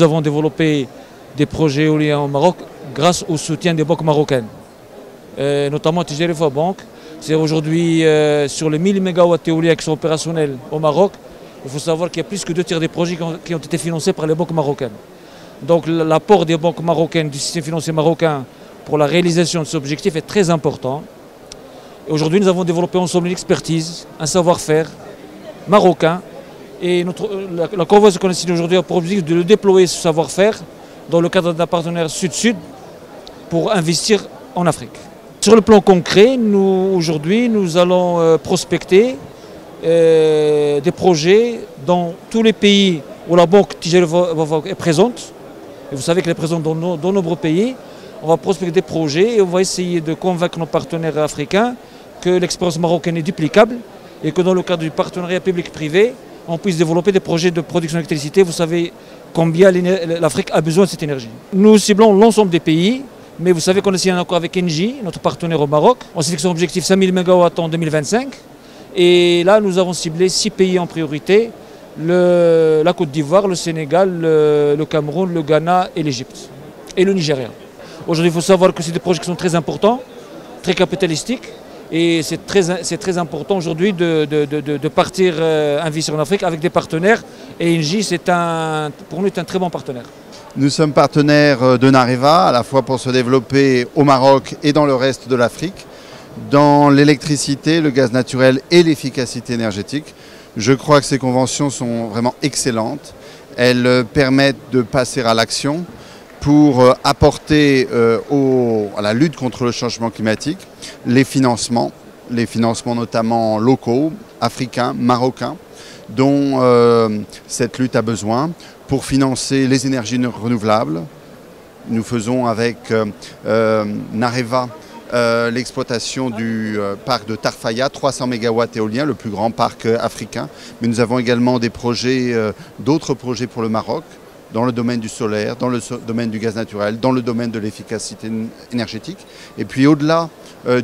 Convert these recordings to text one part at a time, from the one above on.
nous avons développé des projets éoliens au Maroc grâce au soutien des banques marocaines, notamment Tijarifa Bank. C'est aujourd'hui sur les 1000 MW éoliens qui sont opérationnels au Maroc. Il faut savoir qu'il y a plus que 2 tiers des projets qui ont été financés par les banques marocaines. Donc l'apport des banques marocaines, du système financier marocain pour la réalisation de cet objectif est très important. Aujourd'hui, nous avons développé ensemble une expertise, un savoir-faire marocain. Et la convention qu'on a signée aujourd'hui a pour objectif de le déployer, ce savoir-faire, dans le cadre d'un partenaire sud-sud pour investir en Afrique. Sur le plan concret, aujourd'hui, nous allons prospecter des projets dans tous les pays où la banque Tijarifa est présente. Et vous savez qu'elle est présente dans de nombreux pays. On va prospecter des projets et on va essayer de convaincre nos partenaires africains que l'expérience marocaine est duplicable et que dans le cadre du partenariat public-privé, on puisse développer des projets de production d'électricité. Vous savez combien l'Afrique a besoin de cette énergie. Nous ciblons l'ensemble des pays, mais vous savez qu'on a signé un accord avec Engie, notre partenaire au Maroc. On s'est fixé un objectif 5000 MW en 2025. Et là, nous avons ciblé 6 pays en priorité, la Côte d'Ivoire, le Sénégal, le Cameroun, le Ghana et l'Égypte, et le Nigeria. Aujourd'hui, il faut savoir que c'est des projets qui sont très importants, très capitalistiques, et c'est très important aujourd'hui de partir investir en Afrique avec des partenaires. Et Engie, pour nous, c'est un très bon partenaire. Nous sommes partenaires de Nareva, à la fois pour se développer au Maroc et dans le reste de l'Afrique, dans l'électricité, le gaz naturel et l'efficacité énergétique. Je crois que ces conventions sont vraiment excellentes. Elles permettent de passer à l'action pour apporter à la lutte contre le changement climatique les financements notamment locaux, africains, marocains, dont cette lutte a besoin pour financer les énergies renouvelables. Nous faisons avec Nareva l'exploitation du parc de Tarfaya, 300 MW éolien, le plus grand parc africain. Mais nous avons également des projets, d'autres projets pour le Maroc, dans le domaine du solaire, dans le domaine du gaz naturel, dans le domaine de l'efficacité énergétique. Et puis au-delà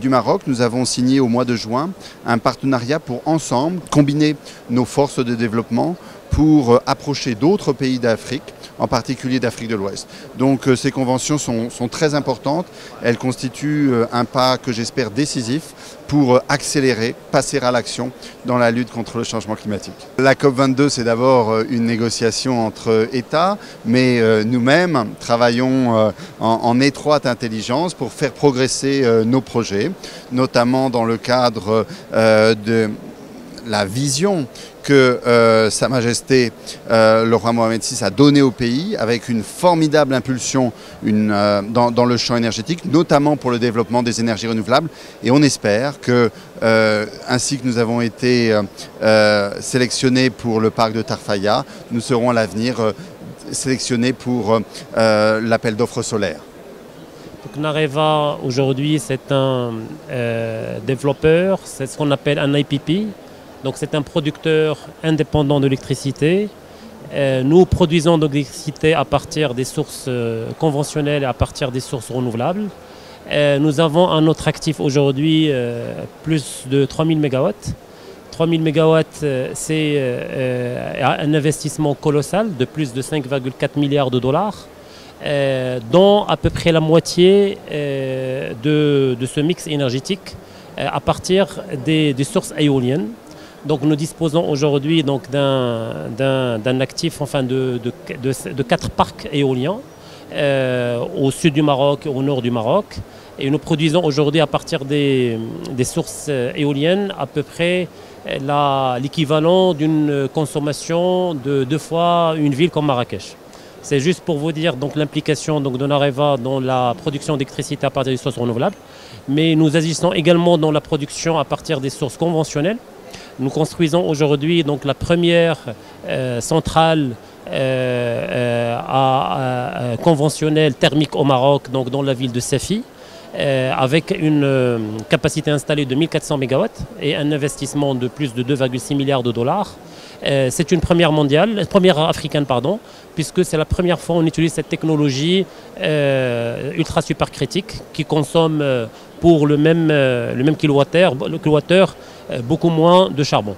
du Maroc, nous avons signé au mois de juin un partenariat pour ensemble combiner nos forces de développement pour approcher d'autres pays d'Afrique, en particulier d'Afrique de l'Ouest. Donc ces conventions sont très importantes. Elles constituent un pas que j'espère décisif pour accélérer, passer à l'action dans la lutte contre le changement climatique. La COP22, c'est d'abord une négociation entre États, mais nous-mêmes travaillons en étroite intelligence pour faire progresser nos projets, notamment dans le cadre de la vision que Sa Majesté le roi Mohamed VI a donnée au pays avec une formidable impulsion dans le champ énergétique, notamment pour le développement des énergies renouvelables. Et on espère que, ainsi que nous avons été sélectionnés pour le parc de Tarfaya, nous serons à l'avenir sélectionnés pour l'appel d'offres solaires. Donc Nareva, aujourd'hui, c'est un développeur, c'est ce qu'on appelle un IPP. Donc c'est un producteur indépendant de l'électricité. Nous produisons de l'électricité à partir des sources conventionnelles et à partir des sources renouvelables. Nous avons un autre actif aujourd'hui, plus de 3000 MW. 3000 MW, c'est un investissement colossal de plus de 5,4 milliards de dollars, dont à peu près la moitié de ce mix énergétique à partir des sources éoliennes. Donc nous disposons aujourd'hui d'un actif, enfin de 4 parcs éoliens au sud du Maroc et au nord du Maroc. Et nous produisons aujourd'hui à partir des sources éoliennes à peu près l'équivalent d'une consommation de 2 fois une ville comme Marrakech. C'est juste pour vous dire l'implication de Nareva dans la production d'électricité à partir des sources renouvelables. Mais nous agissons également dans la production à partir des sources conventionnelles. Nous construisons aujourd'hui la première centrale conventionnelle thermique au Maroc, donc dans la ville de Safi, avec une capacité installée de 1400 MW et un investissement de plus de 2,6 milliards de dollars. C'est une première mondiale, première africaine pardon, puisque c'est la première fois qu'on utilise cette technologie ultra supercritique qui consomme pour le même kilowattheure beaucoup moins de charbon.